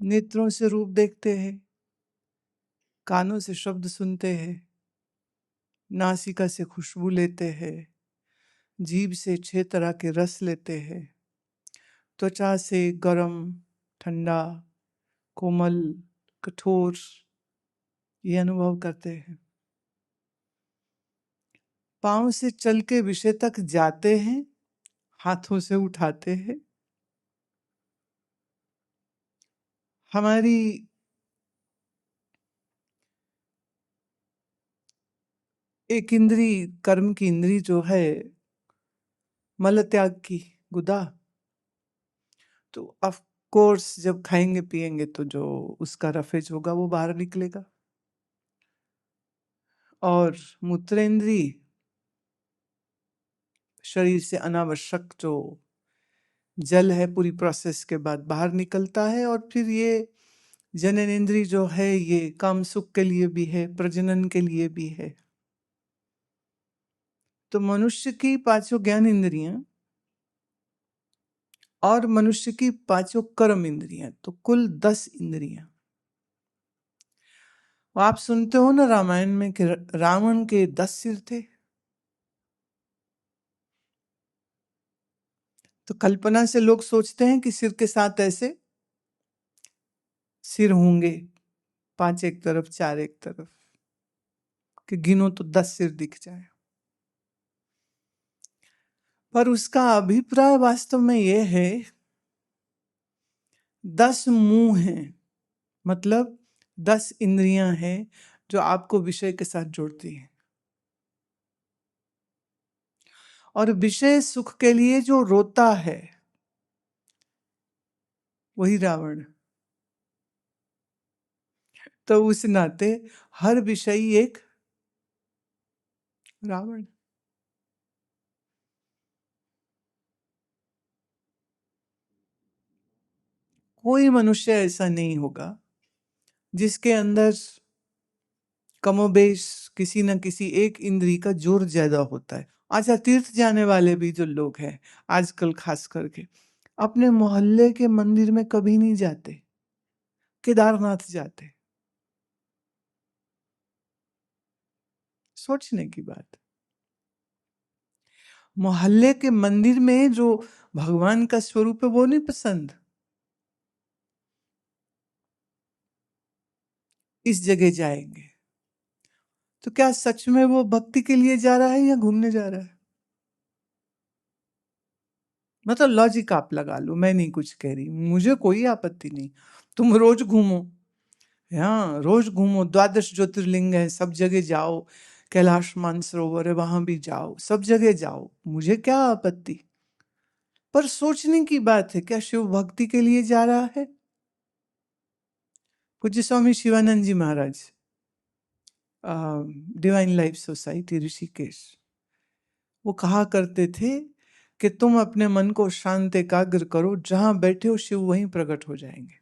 नेत्रों से रूप देखते हैं, कानों से शब्द सुनते हैं, नासिका से खुशबू लेते हैं, जीभ से 6 तरह के रस लेते हैं, त्वचा से गरम, ठंडा, कोमल, कठोर ये अनुभव करते हैं। पांव से चल के विषय तक जाते हैं, हाथों से उठाते हैं। हमारी एक इंद्री, कर्म की इंद्री जो है, मल त्याग की, गुदा, तो ऑफ कोर्स जब खाएंगे पिएंगे तो जो उसका रफेज होगा वो बाहर निकलेगा। और मूत्रेंद्री, शरीर से अनावश्यक जो जल है पूरी प्रोसेस के बाद बाहर निकलता है। और फिर ये जननेंद्री जो है, ये काम सुख के लिए भी है, प्रजनन के लिए भी है। तो मनुष्य की 5 ज्ञान इंद्रियां और मनुष्य की 5 कर्म इंद्रियां, तो कुल 10 इंद्रियां। आप सुनते हो ना रामायण में कि रावण के 10 सिर थे। तो कल्पना से लोग सोचते हैं कि सिर के साथ ऐसे सिर होंगे, 5 एक तरफ 4 एक तरफ, कि गिनो तो 10 सिर दिख जाए। पर उसका अभिप्राय वास्तव में यह है 10 मुंह हैं, मतलब 10 इंद्रियां हैं जो आपको विषय के साथ जोड़ती हैं। और विषय सुख के लिए जो रोता है वही रावण। तो उस नाते हर विषय एक रावण। कोई मनुष्य ऐसा नहीं होगा जिसके अंदर कमोबेश किसी न किसी एक इंद्री का जोर ज्यादा होता है। अच्छा, तीर्थ जाने वाले भी जो लोग हैं आजकल खास करके अपने मोहल्ले के मंदिर में कभी नहीं जाते, केदारनाथ जाते। सोचने की बात। मोहल्ले के मंदिर में जो भगवान का स्वरूप है वो नहीं पसंद, इस जगह जाएंगे। तो क्या सच में वो भक्ति के लिए जा रहा है या घूमने जा रहा है? मतलब लॉजिक आप लगा लो, मैं नहीं कुछ कह रही, मुझे कोई आपत्ति नहीं। तुम रोज घूमो, हाँ रोज घूमो, 12 ज्योतिर्लिंग है, सब जगह जाओ, कैलाश मानसरोवर है वहां भी जाओ, सब जगह जाओ, मुझे क्या आपत्ति। पर सोचने की बात है, क्या शिव भक्ति के लिए जा रहा है? पूज्य स्वामी शिवानंद जी महाराज, डिवाइन लाइफ सोसाइटी ऋषिकेश, वो कहा करते थे कि तुम अपने मन को शांत एकाग्र करो, जहां बैठे हो शिव वहीं प्रकट हो जाएंगे।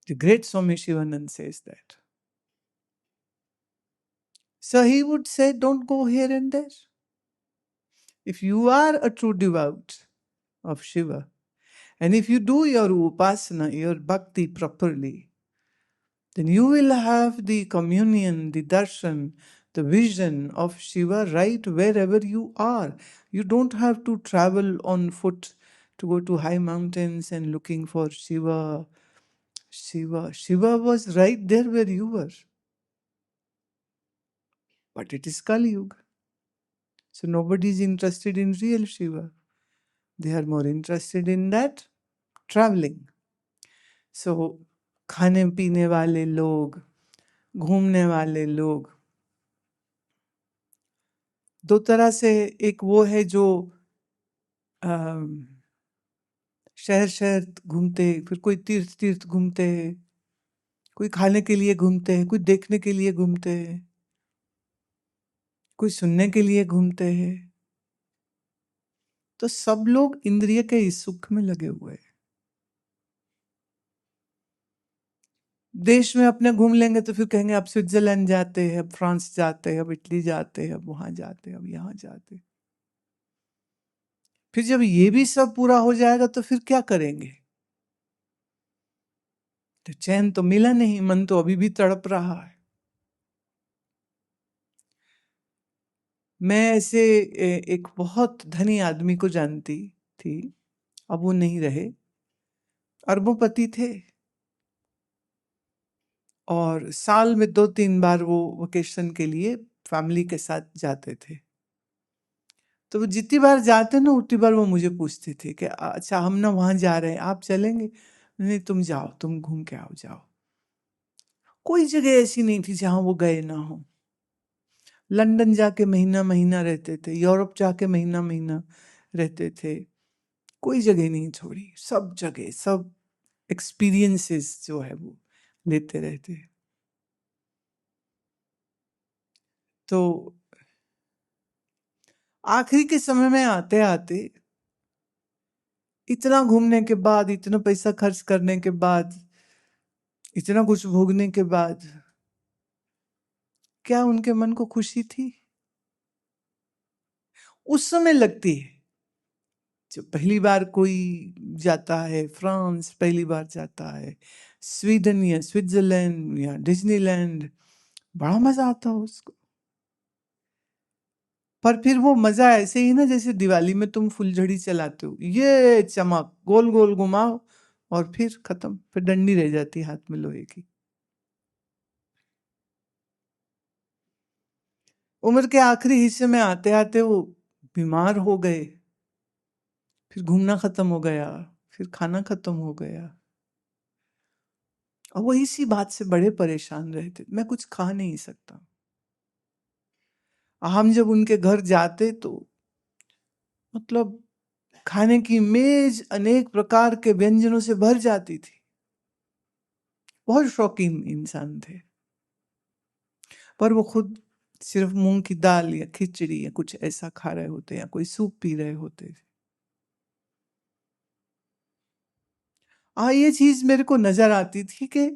The great Swami Shivanand says that. So he would say, don't go here and there. If you are a true devout of Shiva, and if you do your upasana, your bhakti properly, then you will have the communion, the darshan, the vision of Shiva right wherever you are. You don't have to travel on foot to go to high mountains and looking for Shiva. Shiva was right there where you were. But it is Kali Yuga. So nobody is interested in real Shiva. They are more interested in that traveling. So खाने पीने वाले लोग, घूमने वाले लोग, दो तरह से, एक वो है जो शहर शहर घूमते, फिर कोई तीर्थ तीर्थ घूमते हैं, कोई खाने के लिए घूमते हैं, कोई देखने के लिए घूमते हैं, कोई सुनने के लिए घूमते हैं। तो सब लोग इंद्रिय के इस सुख में लगे हुए हैं। देश में अपने घूम लेंगे तो फिर कहेंगे अब स्विट्जरलैंड जाते हैं, अब फ्रांस जाते हैं, अब इटली जाते हैं, अब वहां जाते हैं, अब यहाँ जाते हैं। फिर जब ये भी सब पूरा हो जाएगा तो फिर क्या करेंगे? तो चैन तो मिला नहीं, मन तो अभी भी तड़प रहा है। मैं ऐसे एक बहुत धनी आदमी को जानती थी, अब वो नहीं रहे, अरबोंपति थे, और साल में 2-3 बार वो वेकेशन के लिए फैमिली के साथ जाते थे। तो वो जितनी बार जाते ना उतनी बार वो मुझे पूछते थे कि अच्छा हम ना वहां जा रहे हैं, आप चलेंगे? नहीं, तुम जाओ, तुम घूम के आओ, जाओ। कोई जगह ऐसी नहीं थी जहां वो गए ना हो। लंदन जाके महीना महीना रहते थे, यूरोप जाके महीना महीना रहते थे, कोई जगह नहीं छोड़ी, सब जगह, सब एक्सपीरियंसेस जो है वो लेते रहते। तो आखिरी के समय में आते आते, इतना घूमने के बाद, इतना पैसा खर्च करने के बाद, इतना कुछ भोगने के बाद, क्या उनके मन को खुशी थी? उस समय लगती है, जब पहली बार कोई जाता है फ्रांस, पहली बार जाता है स्वीडन या स्विट्जरलैंड या डिज्नीलैंड, बड़ा मजा आता है उसको। पर फिर वो मजा ऐसे ही ना, जैसे दिवाली में तुम फुलझड़ी चलाते हो, ये चमक, गोल गोल घुमाओ और फिर खत्म, फिर डंडी रह जाती है हाथ में लोहे की। उम्र के आखिरी हिस्से में आते आते वो बीमार हो गए, फिर घूमना खत्म हो गया, फिर खाना खत्म हो गया, और वो इसी बात से बड़े परेशान रहते, मैं कुछ खा नहीं सकता। हम जब उनके घर जाते तो मतलब खाने की मेज अनेक प्रकार के व्यंजनों से भर जाती थी। बहुत शौकीन इंसान थे, पर वो खुद सिर्फ मूंग की दाल या खिचड़ी या कुछ ऐसा खा रहे होते, या कोई सूप पी रहे होते थे। ये चीज मेरे को नजर आती थी कि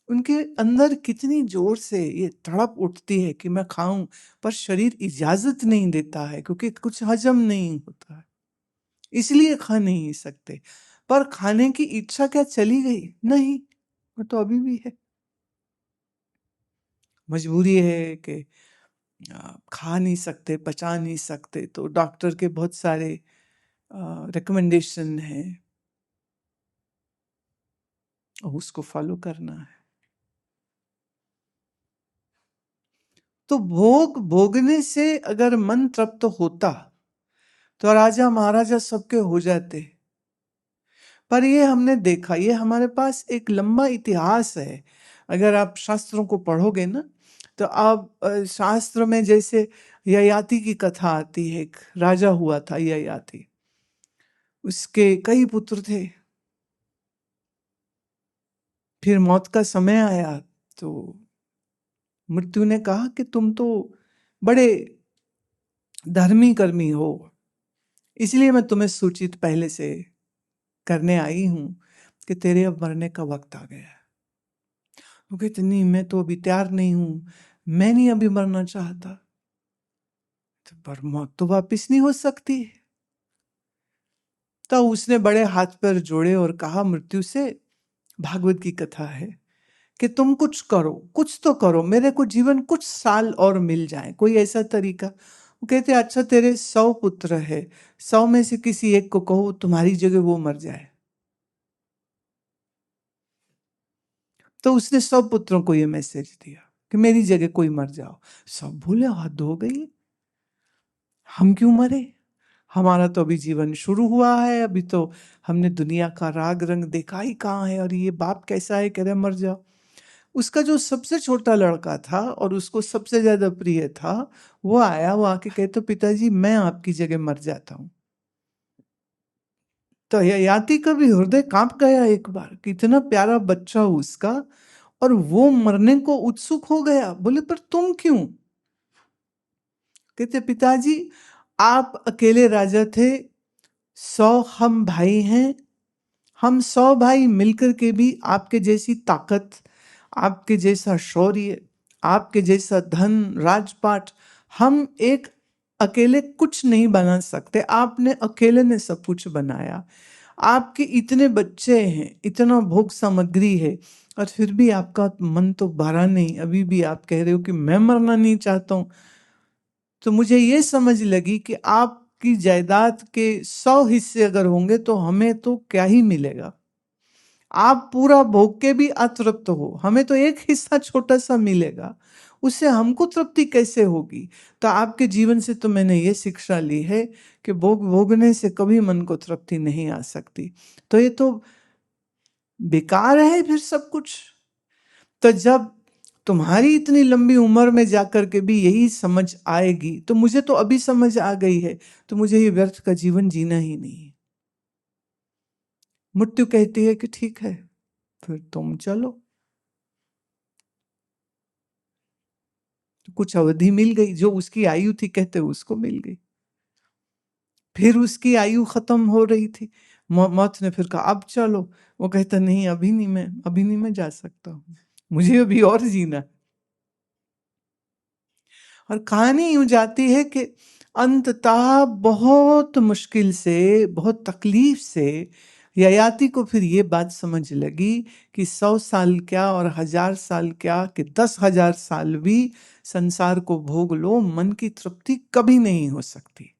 उनके अंदर कितनी जोर से ये तड़प उठती है कि मैं खाऊं, पर शरीर इजाजत नहीं देता है, क्योंकि कुछ हजम नहीं होता है, इसलिए खा नहीं सकते। पर खाने की इच्छा क्या चली गई? नहीं, वो तो अभी भी है। मजबूरी है कि खा नहीं सकते, पचा नहीं सकते, तो डॉक्टर के बहुत सारे रिकमेंडेशन है और उसको फॉलो करना है। तो भोग भोगने से अगर मन तृप्त होता तो राजा महाराजा सबके हो जाते। पर ये हमने देखा, ये हमारे पास एक लंबा इतिहास है। अगर आप शास्त्रों को पढ़ोगे ना, तो आप शास्त्र में जैसे ययाति की कथा आती है, एक राजा हुआ था ययाति, उसके कई पुत्र थे, फिर मौत का समय आया तो मृत्यु ने कहा कि तुम तो बड़े धर्मी कर्मी हो, इसलिए मैं तुम्हें सूचित पहले से करने आई हूं कि तेरे अब मरने का वक्त आ गया है। वो कहते नहीं, मैं तो अभी तैयार नहीं हूं, मैं नहीं अभी मरना चाहता। तो पर मौत तो वापिस नहीं हो सकती। तो उसने बड़े हाथ पैर जोड़े और कहा मृत्यु से, भागवत की कथा है कि तुम कुछ करो, कुछ तो करो, मेरे को जीवन कुछ साल और मिल जाए, कोई ऐसा तरीका। वो कहते अच्छा तेरे 100 पुत्र है, 100 में से किसी एक को कहो तुम्हारी जगह वो मर जाए। तो उसने सब पुत्रों को ये मैसेज दिया कि मेरी जगह कोई मर जाओ। सब बोले हद हो गई, हम क्यों मरे, हमारा तो अभी जीवन शुरू हुआ है, अभी तो हमने दुनिया का राग रंग देखा ही कहाँ है, और ये बाप कैसा है कह रहे मर जाओ। उसका जो सबसे छोटा लड़का था और उसको सबसे ज्यादा प्रिय था, वो आया, वो आके कहते पिताजी मैं आपकी जगह मर जाता हूं। तो ययाति का भी हृदय कांप गया एक बार, कितना प्यारा बच्चा उसका, और वो मरने को उत्सुक हो गया। बोले पर तुम क्यों? कहते पिताजी आप अकेले राजा थे, 100 हम भाई हैं, हम 100 भाई मिलकर के भी आपके जैसी ताकत, आपके जैसा शौर्य, आपके जैसा धन राजपाट हम एक अकेले कुछ नहीं बना सकते, आपने अकेले ने सब कुछ बनाया। आपके इतने बच्चे हैं, इतना भोग सामग्री है, और फिर भी आपका मन तो भरा नहीं, अभी भी आप कह रहे हो कि मैं मरना नहीं चाहता हूं। तो मुझे ये समझ लगी कि आपकी जायदाद के 100 हिस्से अगर होंगे तो हमें तो क्या ही मिलेगा। आप पूरा भोग के भी अतृप्त हो, हमें तो एक हिस्सा छोटा सा मिलेगा, उससे हमको तृप्ति कैसे होगी। तो आपके जीवन से तो मैंने ये शिक्षा ली है कि भोग भोगने से कभी मन को तृप्ति नहीं आ सकती। तो ये तो बेकार है फिर सब कुछ। तो जब तुम्हारी इतनी लंबी उम्र में जाकर के भी यही समझ आएगी, तो मुझे तो अभी समझ आ गई है, तो मुझे ये व्यर्थ का जीवन जीना ही नहीं। मृत्यु कहती है कि ठीक है, फिर तुम चलो। तो कुछ अवधि मिल गई, जो उसकी आयु थी कहते उसको मिल गई। फिर उसकी आयु खत्म हो रही थी, मौत ने फिर कहा अब चलो। वो कहता नहीं, अभी नहीं मैं जा सकता हूँ, मुझे अभी और जीना। और कहानी यूं जाती है कि अंततः बहुत मुश्किल से, बहुत तकलीफ से ययाति को फिर ये बात समझ लगी कि 100 साल क्या और 1000 साल क्या कि 10,000 साल भी संसार को भोग लो, मन की तृप्ति कभी नहीं हो सकती।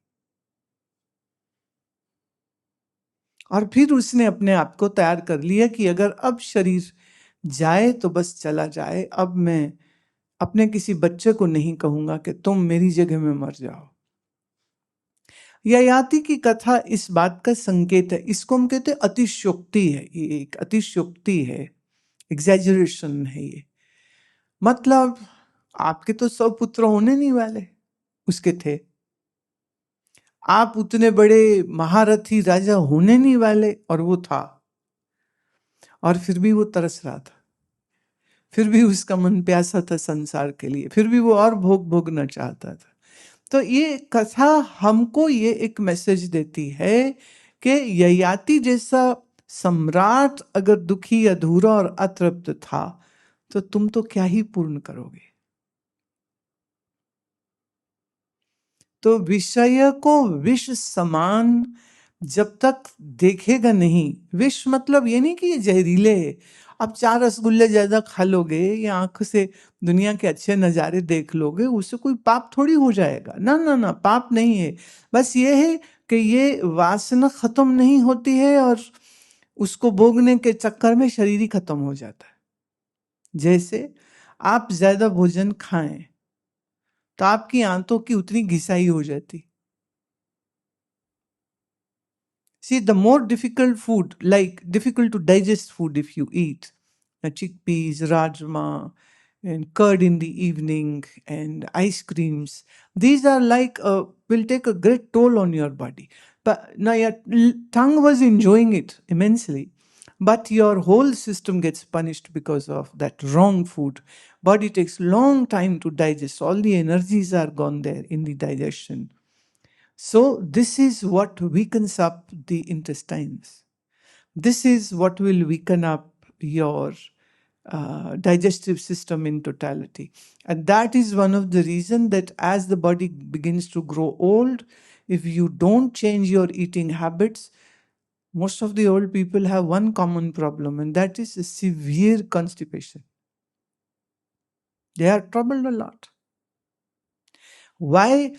और फिर उसने अपने आप को तैयार कर लिया कि अगर अब शरीर जाए तो बस चला जाए, अब मैं अपने किसी बच्चे को नहीं कहूंगा कि तुम मेरी जगह में मर जाओ। ययाति की कथा इस बात का संकेत है, इसको हम कहते हैं अतिशयोक्ति है, ये एक अतिशयोक्ति है, एग्जैजरेशन है ये। मतलब आपके तो 100 पुत्र होने नहीं वाले, उसके थे। आप उतने बड़े महारथी राजा होने नहीं वाले, और वो था। और फिर भी वो तरस रहा था, फिर भी उसका मन प्यासा था संसार के लिए, फिर भी वो और भोग भोगना चाहता था। तो ये कथा हमको ये एक मैसेज देती है कि ययाति जैसा सम्राट अगर दुखी, अधूरा और अतृप्त था, तो तुम तो क्या ही पूर्ण करोगे। तो विषय को विष समान जब तक देखेगा नहीं, विष मतलब ये नहीं कि ये जहरीले है, अब 4 रसगुल्ले ज्यादा खा लोगे या आंख से दुनिया के अच्छे नजारे देख लोगे, उससे कोई पाप थोड़ी हो जाएगा। ना ना ना, पाप नहीं है। बस ये है कि ये वासना खत्म नहीं होती है, और उसको भोगने के चक्कर में शरीर ही खत्म हो जाता है। जैसे आप ज्यादा भोजन खाएं तो आपकी आंतों की उतनी घिसाई हो जाती। See, the more difficult food, like difficult to digest food if you eat, chickpeas, rajma, and curd in the evening, and ice creams, these are like, will take a great toll on your body. But now your tongue was enjoying it immensely, but your whole system gets punished because of that wrong food. Body takes long time to digest. All the energies are gone there in the digestion. So, this is what weakens up the intestines. This is what will weaken up your digestive system in totality. And that is one of the reasons that as the body begins to grow old, if you don't change your eating habits, most of the old people have one common problem, and that is a severe constipation. They are troubled a lot. Why?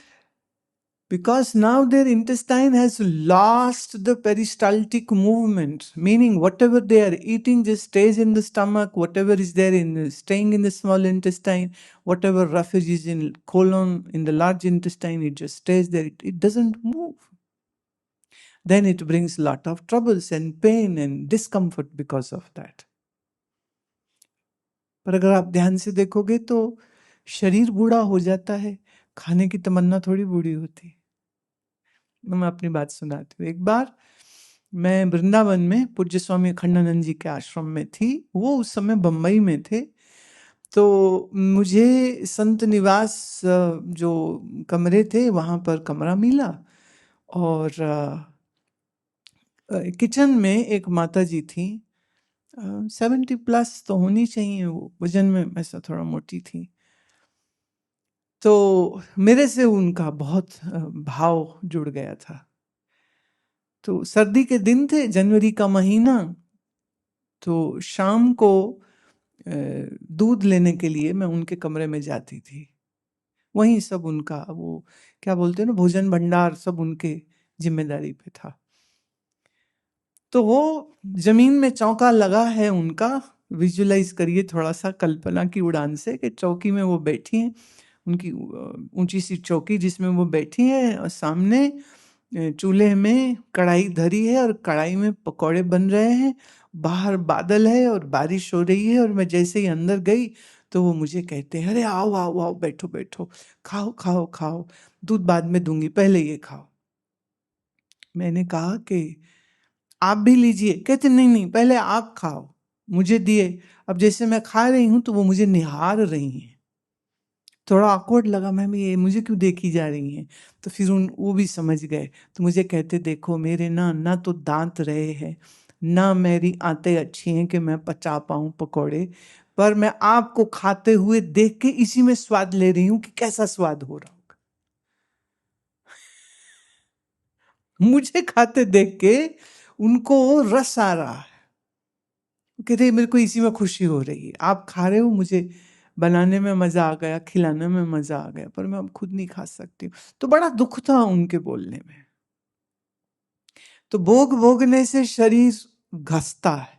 Because now their intestine has lost the peristaltic movement, meaning whatever they are eating just stays in the stomach, whatever is there staying in the small intestine, whatever roughage is in colon, in the large intestine, it just stays there. It doesn't move. Then it brings a lot of troubles and pain and discomfort because of that. पर अगर आप ध्यान से देखोगे तो शरीर बूढ़ा हो जाता है, खाने की तमन्ना थोड़ी बूढ़ी होती। मैं अपनी बात सुनाती हूँ। एक बार मैं वृंदावन में पूज्य स्वामी अखंडानंद जी के आश्रम में थी, वो उस समय बम्बई में थे। तो मुझे संत निवास जो कमरे थे वहाँ पर कमरा मिला, और किचन में एक माता जी थी, 70 प्लस तो होनी चाहिए, वो वजन में ऐसा थोड़ा मोटी थी। तो मेरे से उनका बहुत भाव जुड़ गया था। तो सर्दी के दिन थे, जनवरी का महीना, तो शाम को दूध लेने के लिए मैं उनके कमरे में जाती थी। वहीं सब उनका वो क्या बोलते हैं ना, भोजन भंडार सब उनके जिम्मेदारी पे था। तो वो जमीन में चौका लगा है उनका, विजुलाइज करिए थोड़ा सा कल्पना की उड़ान से कि चौकी में वो बैठी हैं, उनकी ऊंची सी चौकी जिसमें वो बैठी हैं, और सामने चूल्हे में कढ़ाई धरी है और कढ़ाई में पकौड़े बन रहे हैं, बाहर बादल है और बारिश हो रही है। और मैं जैसे ही अंदर गई तो वो मुझे कहते हैं, अरे आओ आओ आओ, बैठो बैठो, खाओ खाओ खाओ, दूध बाद में दूंगी, पहले ये खाओ। मैंने कहा कि आप भी लीजिए। कहते नहीं नहीं, पहले आप खाओ। मुझे दिए। अब जैसे मैं खा रही हूं तो वो मुझे निहार रही हैं। थोड़ा awkward लगा, मैम ये मुझे क्यों देखी जा रही हैं। तो फिर वो भी समझ गए। तो मुझे कहते, देखो मेरे ना तो दांत रहे हैं, ना मेरी आंतें अच्छी हैं कि मैं पचा पाऊं पकौड़े, पर मैं आपको खाते हुए देख के इसी में स्वाद ले रही हूं कि कैसा स्वाद हो रहा होगा। मुझे खाते देख के उनको रस आ रहा है। कहते मेरे को इसी में खुशी हो रही है, आप खा रहे हो, मुझे बनाने में मजा आ गया, खिलाने में मजा आ गया, पर मैं अब खुद नहीं खा सकती हूँ। तो बड़ा दुख था उनके बोलने में। तो भोग भोगने से शरीर घसता है,